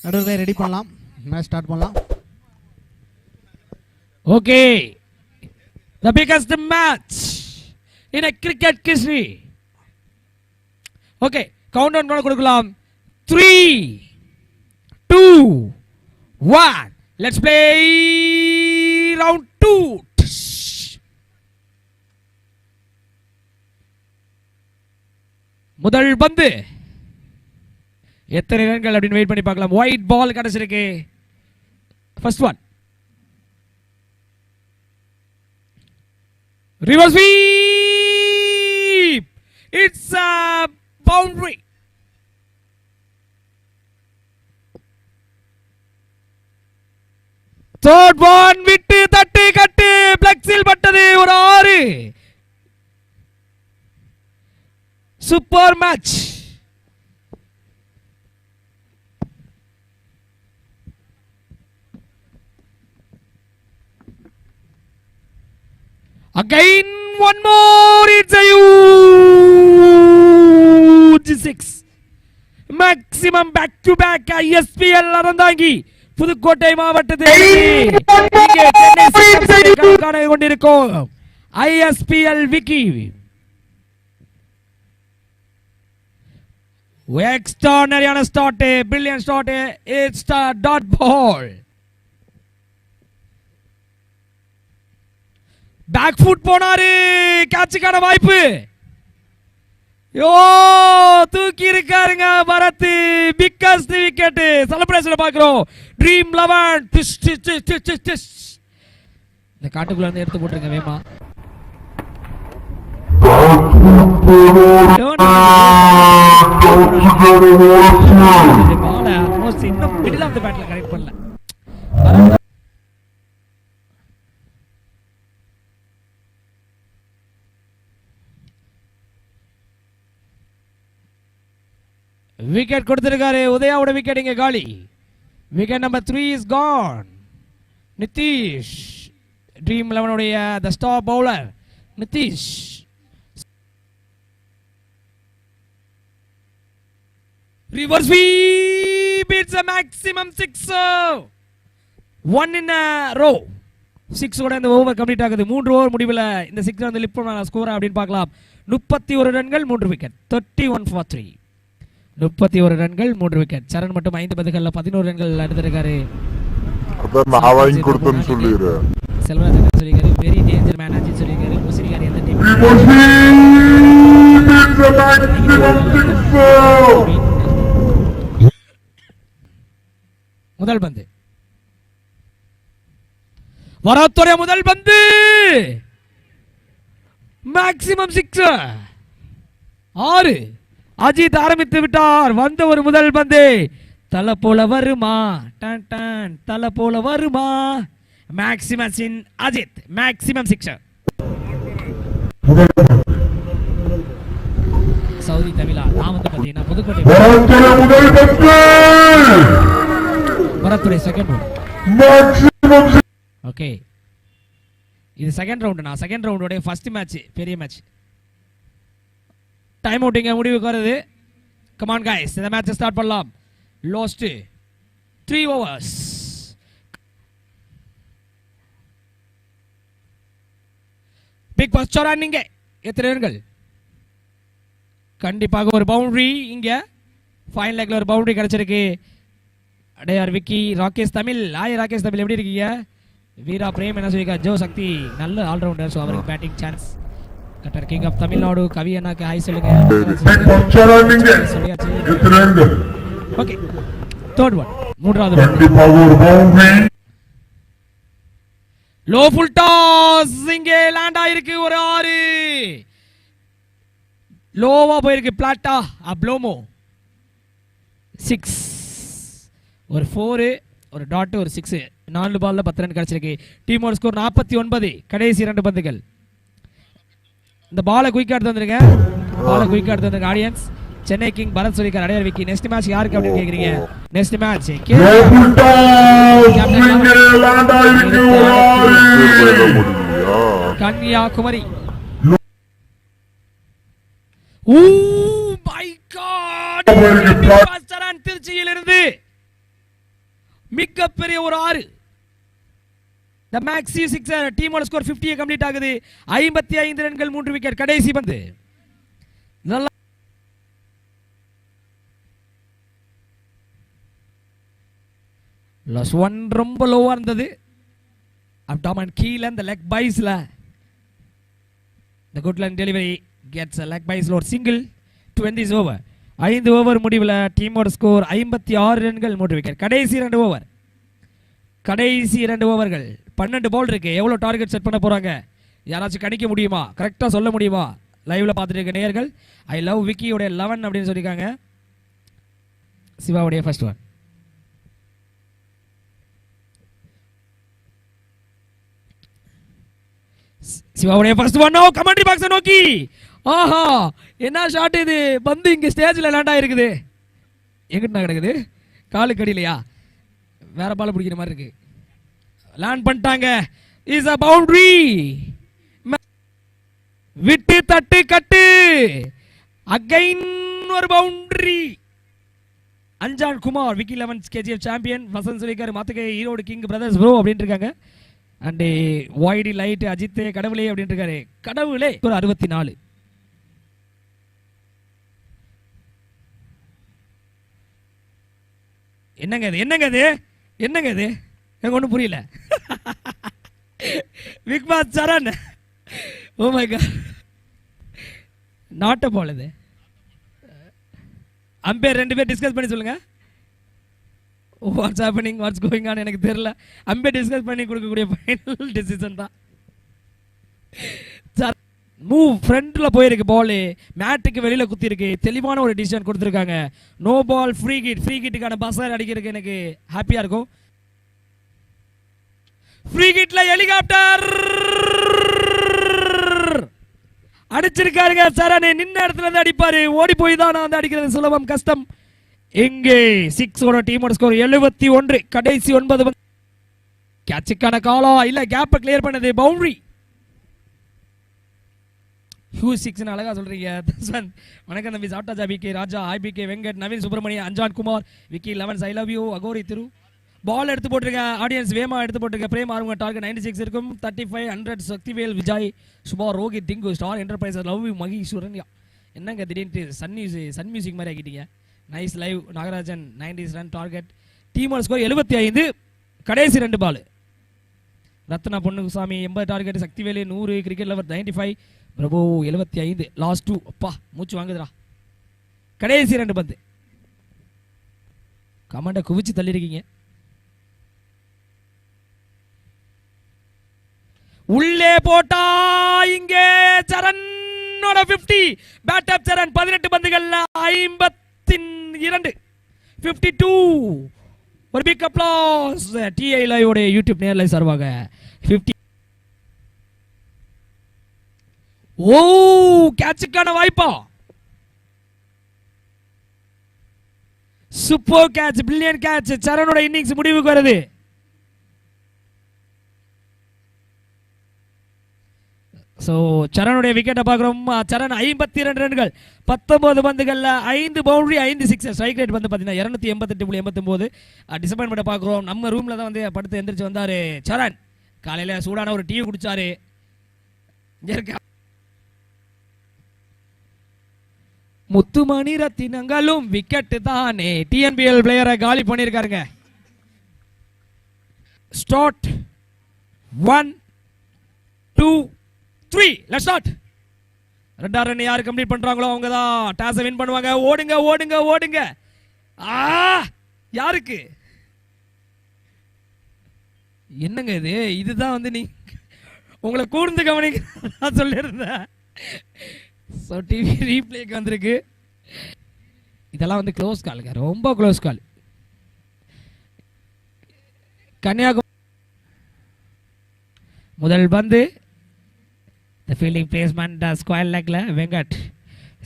நடுவரை ready பண்ணலாம். Match start பண்ணலாம். Okay, the biggest match in a cricket history. Okay, countdown பண்ண கொடுக்கலாம். 3, 2, 1. Let's play round 2. முதல் பந்து எத்தனை ரன்கள் அப்படின்னு வெயிட் பண்ணி பார்க்கலாம். ஒயிட் பால் கிடைச்சிருக்கு. First one. Reverse sweep. It's a boundary. Third one விட்டு தட்டி கட்டு பிளக்ஸில் பட்டது ஒரு 6. Super match. Again, one more. It's a huge 6. Maximum back-to-back ISPL Aranthangi Pudukkottai மாவட்டத்தில் இங்கே சென்னை காண கொண்டிருக்கும் ISPL விக்கி. எக்ஸ்ட்ரானரியான start, brilliant start. It's the dot ball. Back foot போனாரு. கேட்சுக்கான வாய்ப்பு. யோ தூக்கி இருக்காருங்க பரத். Biggest wicket. செலிப்ரேஷன் பார்க்கிறோம். ட்ரீம் 11. இந்த காட்டுக்குள்ள இருந்து எடுத்து போட்டுருங்க வேமா. இன்னும் மிடில் ஆஃப் தி பேட்ல கரெக்ட் பண்ணல. விக்கெட் கொடுத்திருக்காரு. உதயாவோட விக்கெட் இங்க காலி. Wicket number 3 is gone. Nitish dream 11 உடைய the star bowler Nitish. Reverse sweep. It's a maximum 6. 1 in a row. 6 ஓட இந்த ஓவர் கம்ப்ளீட் ஆகுது. 3 ஓவர் முடிவில் இந்த 6 வந்து லிஃப்ட் பண்ண ஸ்கோர் அப்படின்னு பார்க்கலாம். 31 ரன்கள் 3 விக்கெட். 31 for 3. 31 ரன்கள் 3 விக்கெட். சரண் மட்டும் 5 பந்துகள்ல 11 ரன்கள் எடுத்திருக்காரு. நான் வாங்கி கொடுத்தேன்னு சொல்லிடுறேன். செல்வராஜ் என்ன சொல்லிருக்காரு? வெரி டேஞ்சர் மேன் ஆச்சு சொல்லிருக்காரு. முசிரிகார் எந்த டீம்? முதல் பந்து. வரத்துடைய முதல் பந்து. மேக்ஸிமம் 6. 6. அஜித் ஆரம்பித்து விட்டார். வந்த ஒரு முதல் பந்து. தலை போல வருமா? டான் டான் தலை போல வருமா? மேக்ஸிமம் இன் அஜித். மேக்ஸிமம் 6. சவுதி தமிழா நான் வந்து பாத்தீங்கன்னா புதுக்கோட்டை வரத்துறை செகண்ட் ரவுண்ட். ஓகே, இது செகண்ட் ரவுண்ட். நான் செகண்ட் ரவுண்டோட ஃபர்ஸ்ட் மேட்ச், பெரிய மேட்ச். டைம் அவுட் இங்க முடிவுக்கு வருது. கம் ஆன் गाइस, இந்த மேட்ச் ஸ்டார்ட் பண்ணலாம். Last 3 overs. பிக் பாஸ் சரண் இங்க எத்தனை ரன்கள்? கண்டிப்பாக ஒரு பவுண்டரி. இங்க ஃபைனல் லெக்ல ஒரு பவுண்டரி கிடைச்சிருக்கு. அடையார் விக்கி, ராகேஷ் தமிழ். ஹாய் ராகேஷ் தமிழ், எப்படி இருக்கீங்க? வீரா பிரேம் என்ன சொல்லிருக்காரு? ஜோ சக்தி நல்ல ஆல்ரவுண்டர், ஸோ அவருக்கு batting chance. Cutter king of Tamil Nadu Kavi அண்ணாக்கு ஹாய் சொல்லுங்க. ஓகே, தேர்ட் ஒன், மூன்றாவது லோ ஃபுல் டாஸ். இங்கே லேண்ட் ஆயிருக்கு ஒரு 6. லோவா போயிருக்கு. பிளாட்டா அப்ளோமோ 6. ஒரு 4, ஒரு டாட், ஒரு 6. 4 பால்ல 10 ரன் கிடைச்சிருக்கு. டீமோட ஸ்கோர் 49. கடைசி 2 பந்துகள். இந்த பாலை குயிக்கா எடுத்து வந்துருங்க. பாலை குயிக்கா எடுத்து வந்துருங்க ஆடியன்ஸ். சென்னை கிங் பரத் சொல்லிருக்கார். அடையார் விக்கி நெக்ஸ்ட் மேட்ச் யாருக்கு அப்படின்னு கேக்குறீங்க? Next match Kanyakumari. Oh my God, திருச்சியில் இருந்து மிகப்பெரிய ஒரு 6. The maxi sixer டீமோட ஸ்கோர் 50 கம்ப்ளீட் ஆகுது. 55 ரன்கள் 3 விக்கெட். கடைசி பந்து நல்லா லாஸ் 1 ரொம்ப லோவா இருந்தது. அப்டாமன் கீழ அந்த leg பைஸ்ல the good line delivery gets a leg bys or single to end this over. 5 over முடிவில் டீமோட ஸ்கோர் 56 ரன்கள் 3 விக்கெட். கடைசி 2 ஓவர். கடைசி 2 ஓவர்கள் 12 பால் இருக்கு. எவ்வளவு டார்கெட் செட் பண்ண போறாங்க யாராச்சும் கணிக்க முடியுமா? கரெக்டா சொல்ல முடியுமா? லைவ்ல பார்த்துட்டு இருக்க நேயர்கள் ஐ லவ் விக்கியோட 11 அப்படின்னு சொல்லிருக்காங்க. சிவாவுடைய ஃபர்ஸ்ட் ஒன். சிவாவுடைய first one no commentary box நோக்கி. ஆஹா என்ன ஷாட் இது. பந்து இங்க ஸ்டேஜ்ல லேண்ட் ஆயிருக்குது. எங்கிட்ட கிடக்குது காலுக்கு அடியிலையா? வேற பால் பிடிக்கிற மாதிரி இருக்கு. லேண்ட் பண்ணிட்டாங்க. Is a boundary. விட்டு தட்டு கட்டு. அகைன் ஒரு boundary. Anjaan Kumar Vicky 11 KGF champion. Vasanth சொல்லிக்காரு மாத்துக்கை ஈரோடு கிங் பிரதர்ஸ் ப்ரோ அப்படின்னு இருக்காங்க. அண்ட் ஒய்டி லைட் அஜித் கடவுளே அப்படின்னு இருக்காரு. கடவுளே ஒரு 64. என்னங்க இது என்னங்க இது என்னங்க இது எனக்கு ஒன்றும் புரியல. Big boss Saran oh my God not a ball. இது அம்பையர் 2 பேர் டிஸ்கஸ் பண்ணி சொல்லுங்க. What's happening what's going on எனக்கு தெரியல. அம்பையர் டிஸ்கஸ் பண்ணி கொடுக்கக்கூடிய ஃபைனல் டிசிஷன் தான். மூவ் ஃப்ரண்ட்ல போயிருக்கு. பால் மேட்டுக்கு வெளியில குத்தி இருக்கு. தெளிவான ஒரு டிசிஷன் கொடுத்துருக்காங்க. No ball free hit. Free கிட்டுக்கான பஸர் அடிக்கிறதுக்கு எனக்கு ஹாப்பியா இருக்கும். Free கிட்ல helicopter அடிச்சிருக்காருங்க. சரண் நின்ன இடத்துல இருந்து அடிப்பாரு. ஓடி போய் தான் நான் வந்து அடிக்கிறது சுலபம் கஷ்டம். இங்கே 6 ஓட டீமோட ஸ்கோர் 71. கடைசி 9 கேட்சுக்கான காலா இல்ல கேப்பை கிளியர் பண்ணது பவுண்டரி. ஹியூஸ் 6 அழகா சொல்றீங்க. வணக்கம் தம்பி. சாப்டாஜா PK Raja IPK Venkat Naveen Subramania Anjaan Kumar Vicky 11 I love you Aghori Thiru. Ball எடுத்து போட்டுருங்க. ஆடியன்ஸ் வேமா எடுத்து போட்டுருங்க. பிரேம் ஆர்வங்க டார்கெட் 96 இருக்கும். 35 100 Sakthivel Vijay Suba Rohit Tinku star enterprise love you Maheswaran. என்னங்க திடீர்னு சன் மியூசிக் மாதிரி ஆக்கிட்டீங்க. Nice live Nagarajan 90s run target. டீமோட ஸ்கோர் 75. கடைசி 2 ball. Rathna Ponnusamy 80 target. Sakthivelu 100 cricket lover 95 Prabhu 75 last 2. அப்பா மூச்சு வாங்குதுடா. கடைசி 2 பந்து. கமெண்ட குவிச்சு தள்ளிருக்கீங்க. உள்ளே போட்டா இங்கே சரண்ணோட 50. பேட் அப் சரண் 18 பந்துகள்ல 52 52. ஒரு பிக் அப்ளாஸ் டிஐ லைவ் உடைய யூடியூப் நேர்ல சார்பாக 50. ஓ கேட்சுக்கான வாய்ப்பா. Super catch brilliant catch. சரணோட இன்னிங்ஸ் முடிவுக்கு வருது. சோ சரணுடைய விக்கெட்டை பார்க்குறோம். சரண் 52 ரன்கள் 19 பந்துகள்ல 5 பவுண்டரி 5 சிக்ஸர். ஸ்ட்ரைக் ரேட் வந்து பார்த்தீங்கன்னா 288.89. டிசப்பாயின்மெண்ட் பார்க்குறோம். நம்ம ரூம்ல தான் வந்து படுத்து எந்திரிச்சு வந்தாரு சரண். காலையில சூடான ஒரு டீ குடிச்சாரு. முத்துமணி ரத்தினங்களும் விக்கெட் தானே. டிஎன்பிஎல் பிளேயரை காலி பண்ணியிருக்காருங்க. Start 1 2 3 let's start. 2 ரன் யார் கம்ப்ளீட் பண்றாங்களோ அவங்க தான் டாஸ் வின் பண்ணுவாங்க. ஓடுங்க ஓடுங்க ஓடுங்க. யாருக்கு என்னங்க இது? இதுதான் வந்து நீ உங்களை கூர்ந்து கவனிக்க சொல்லியிருந்தேன். ஸோ டிவி ரீப்ளேக்கு வந்திருக்கு. இதெல்லாம் வந்து க்ளோஸ் காலுங்க, ரொம்ப க்ளோஸ் கால். கன்னியாகுமரி முதல் பந்து the fielding placement square legல வெங்கட்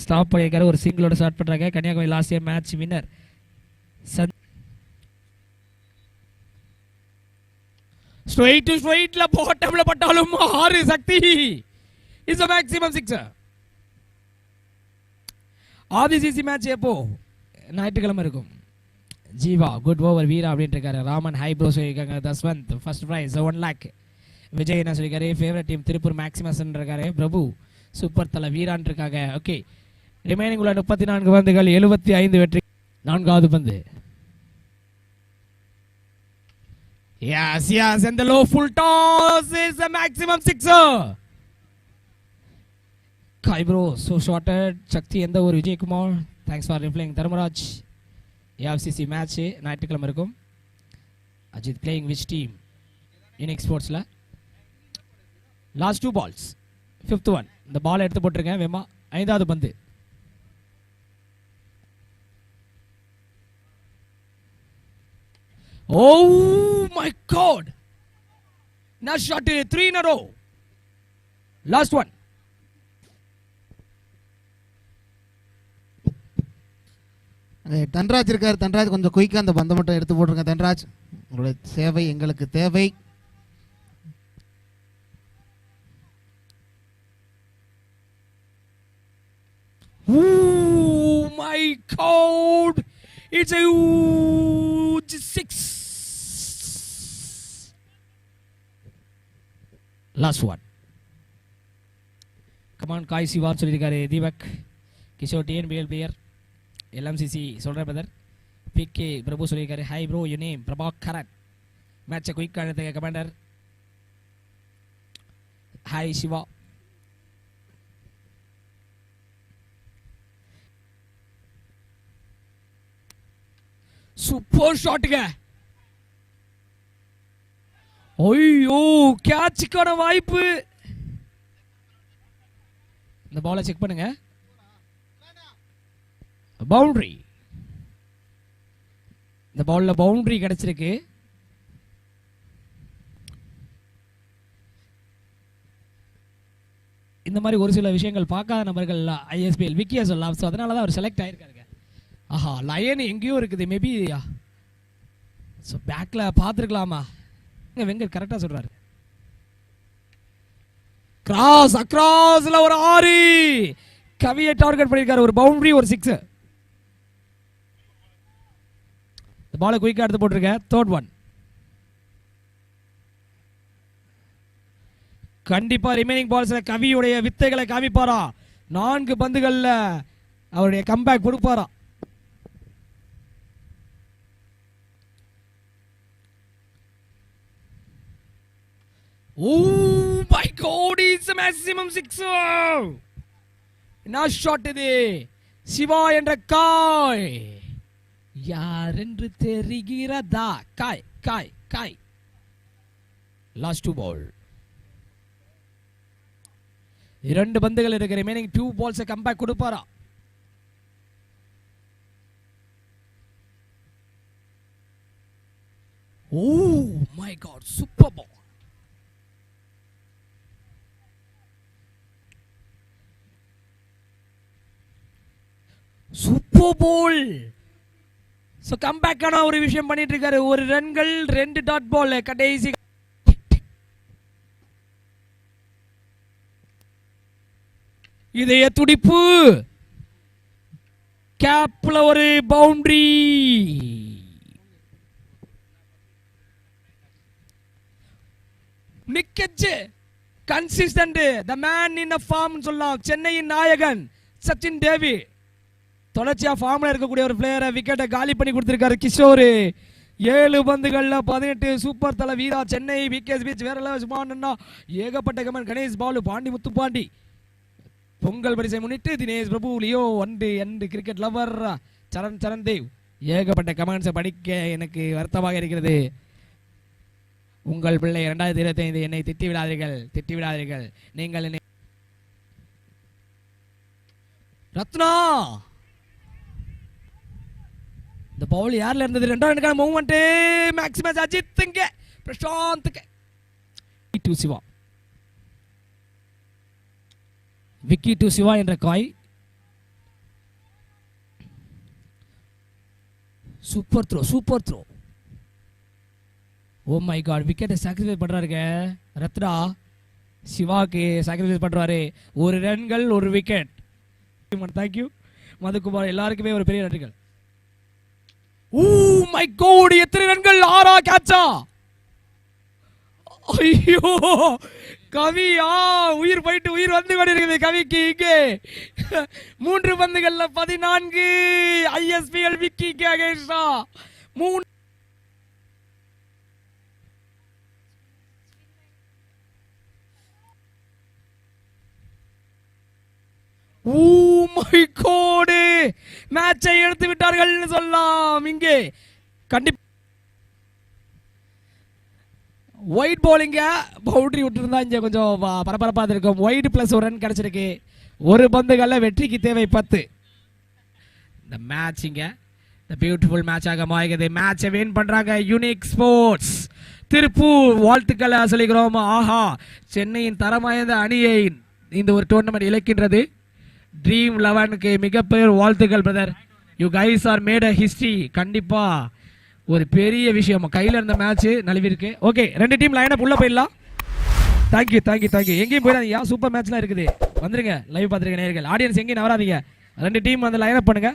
ஸ்டாப் பண்ணியிருக்காரு. ஒரு சிங்கிளோட ஸ்டார்ட் பண்றாங்க. Kanyakumari last year match winner. Straight to ஸ்ட்ரைட்ல பாட்டம்ல பட்டாலும் 6 Sakthi is a maximum sixer. ஆதிசிசி மேட்ச் எப்போ? ஞாயிற்றுக்கிழமை இருக்கும். ஜீவா குட் ஓவர் வீரா அப்படின்ட்டு இருக்காரு. ராமன் ஹை ப்ரோ சொல்லியிருக்காங்க. Dhaswanth first prize 1 lakh. விஜய் என்ன சொல்லியிருக்காரு, ஃபேவரட் டீம் திருப்பூர் மேக்ஸிமஸ் இருக்காரு. பிரபு சூப்பர் தலை வீரான் இருக்காங்க. ஓகே, ரிமைனிங் உள்ள 34 பந்துகள் 75 வெற்றி. 4வது பந்து. Yes, yes, and the low full toss is a maximum sixer. Kai bro, so shorted. Shakti and the Vijay Kumar. Thanks for replaying. Dharmaraj. AFCC match ஞாயிற்றுக்கிழமை இருக்கும். Ajit playing which team? Unique Sports la. Last 2 balls. 5th one. இந்த பால் எடுத்து போட்டுருங்க வேமா. 5வது பந்து. Oh my God! Now shot 3 in a row. Last one. Dhanraj இருக்கார். தன்ராஜ் கொஞ்சம் குயிக்காக அந்த பந்தை மட்டும் எடுத்து போட்டுருங்க. தன்ராஜ், உங்களுடைய சேவை எங்களுக்கு தேவை. Oh my God! It's a huge 6. Last one. Come on, Kai Siva சொல்லிருக்காரு. Deepak Kishore TNBL player. LMCC சொல்ற பிரதர். PK பிரபு சொல்லிருக்காரு. Hi bro, you name Prabhakaran. மேட்சை குயிக் ஆனதுக்கு கமாண்டர். ஹாய் சிவா. சூப்பர் ஷாட்டுங்க. ஐயோ, கேட்சுக்கான வாய்ப்பு. இந்த பாலை செக் பண்ணுங்க. பவுண்டரி. இந்த பால்ல பவுண்டரி கிடைச்சிருக்கு. இந்த மாதிரி ஒரு சில விஷயங்கள் பார்க்காத நபர்கள் ISPL விக்கியா சொல்லலாம். ஸோ அதனால தான் அவர் செலக்ட் ஆயிருக்காருங்க. ஆஹா, லயன் எங்கேயோ இருக்குது. மேபி ஸோ பேக்கில் பார்த்துருக்கலாமா? வெங்கட் கரெக்டாக சொல்கிறாரு. கிராஸ் அக்ராஸ்ல ஒரு 6. கவியை டார்கெட் பண்ணியிருக்காரு. ஒரு பவுண்டரி, ஒரு 6. இந்த பாலை குயிக்காக எடுத்து போட்டிருக்கேன். 3rd one. கண்டிப்பா ரிமைனிங் பால்ஸ்ல கவியுடைய வித்தைகளை காமிப்பாரா? 4 பந்துகள்ல அவருடைய கம்பேக் கொடுப்பாரா? Oh my God, it's a maximum 6. என்ன ஷாட் இது? சிவா என்ற காய் யார் என்று தெரிகிறதா? காய் காய் காய். லாஸ்ட் 2 பால். 2 பந்துகள் இருக்கு. ரிமைனிங் 2 பால்ஸ் கம்பேக் கொடுப்பாரா? Oh my God, super ball. Super ball. So கம்பேக்கான ஒரு விஷயம் பண்ணிட்டு இருக்காரு. ஒரு ரன்கள் 2 டாட் பால் கடைசி. இதய துடிப்பு. கேப்ல ஒரு பவுண்டரி. நிக்கச்சு consistent, the man in a form சொல்லலாம். சென்னையின் நாயகன் சச்சின் தேவி தொடர்ச்சியா ஃபார்ம்ல இருக்கக்கூடிய ஒரு பிளேயரை விக்கெட்டை காலி பண்ணி கொடுத்திருக்காரு கிஷோர். 7 பந்துகள்ல 18. சூப்பர் தலை வீரா. சென்னை விகேஎஸ் பீச் வேற லெவல். சுமான் ஏகப்பட்ட கமன். கணேஷ் பாலு, பாண்டி முத்துப்பாண்டி. பொங்கல் பரிசை முன்னிட்டு தினேஷ் பிரபு, லியோ அண்டு கிரிக்கெட் லவர் சரண் தேவ். ஏகப்பட்ட கமெண்ட்ஸை படிக்க எனக்கு வருத்தமாக இருக்கிறது. உங்கள் பிள்ளை 2025 என்னை திட்டி விடாதீர்கள். நீங்கள் என்னை ரத்னா. இந்த பவுல் யார்ல இருந்தது? 2வது மூவ்மெண்ட். மேக்ஸிமஸ் அஜித்ங்க பிரசாந்த்ங்க. டு சிவா. விக்கி டு சிவா என்ற காய். Super throw. Oh my God, விக்கெட்டை சாக்ரிஃபைஸ் பண்றாருங்க ரத்னா. சிவாக்கு சாக்ரிஃபைஸ் பண்றாரு. 1 ரன்கள் 1 விக்கெட். தேங்க்யூ மதுக்குமார். எல்லாருக்குமே ஒரு பெரிய நன்றிகள். Oh மை காட், எத்தனை ரன்கள்? 6 கேட்சா? ஐயோ கவி, உயிர் போயிட்டு உயிர் வந்து கொண்டிருக்குது கவிக்கு. இங்கே 3 பந்துகள்ல 14. ISPL விக்கி கேகேஷா 3. ஓ மை காட், மேட்சை எடுத்து விட்டார்கள் சொல்லலாம். இங்கே கண்டிப்பா ஒயிட் பவுலிங்க பவுண்டரி விட்டுருந்தா இங்கே கொஞ்சம் பரபரப்பாக இருக்கும். ஒயிட் பிளஸ் 1 ரன் கிடைச்சிருக்கு. 1 பந்துகளில் வெற்றிக்கு தேவை 10. இந்த மேட்ச் இங்கே இந்த பியூட்டிஃபுல் மேட்சாக மாறுகிறது. மேட்சை வின் பண்ணுறாங்க யூனிக் ஸ்போர்ட்ஸ் திருப்பூர். வாழ்த்துக்களை சொல்லிக்கிறோம். ஆஹா, சென்னையின் தரமாய்ந்த அணியை இந்த ஒரு டோர்னமெண்ட் இழக்கின்றது. ட்ரீம் 11க்கு மிகப்பெரிய வாழ்த்துக்கள் brother. You guys are made a history. கண்டிப்பா ஒரு பெரிய விஷயம். கையில் இருந்த மேட்ச் நழுவிருக்கு. ஓகே, 2 டீம் லைன் அப் உள்ள போயிடலாம். Thank you thank you thank you. எங்கேயும் போயிடாதீங்க, சூப்பர் மேட்ச்லாம் இருக்குது. வந்துருங்க, லைவ் பார்த்துருக்க நேயர்கள். ஆடியன்ஸ் எங்கேயும் நவராதீங்க. 2 டீம் வந்து லைன் அப் பண்ணுங்க.